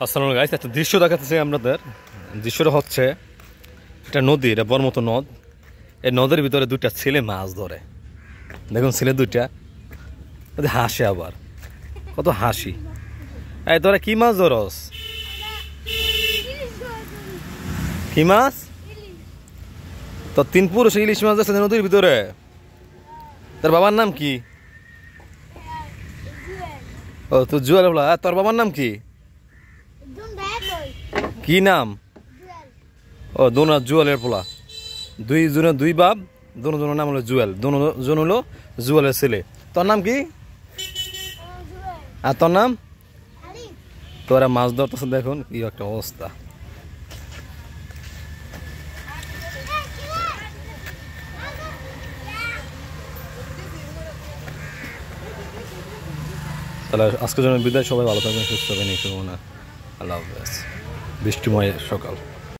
আসসালামু আলাইকুম গাইস, একটা দৃশ্য দেখাতেছি আপনাদের। দৃশ্যটা হচ্ছে এটা নদী, এটা বড় মতো নদ। এই নদের ভিতরে দুইটা ছেলে মাছ ধরে। দেখুন ছেলে দুইটা হাসে, আবার কত হাসি। এই তোরা কি মাছ ধরস? কি মাছ? তো তিন পুরুষ ইলিশ মাছ আছে নদীর ভিতরে। তোর বাবার নাম কি? ও তুই জুয়েল বলা। তোর বাবার নাম কি? কি নাম? ও দোনো জুয়েলের পোলা। দুইজনে দুই বাপ, দোনোজনের নাম হলো জুয়েল, দোনোজন হলো জুয়েলের ছেলে। তোর নাম কি? আর তোর নাম? তোরা মাছ ধরতেছে, দেখুন কি একটা অবস্থা। তাহলে আজকের জন্য বিদায়। সবাই ভালো থাকবেন, সুস্থ থাকবেন। এই শুভকামনা। আল্লাহ হাফেজ। বৃষ্টিময় সকাল।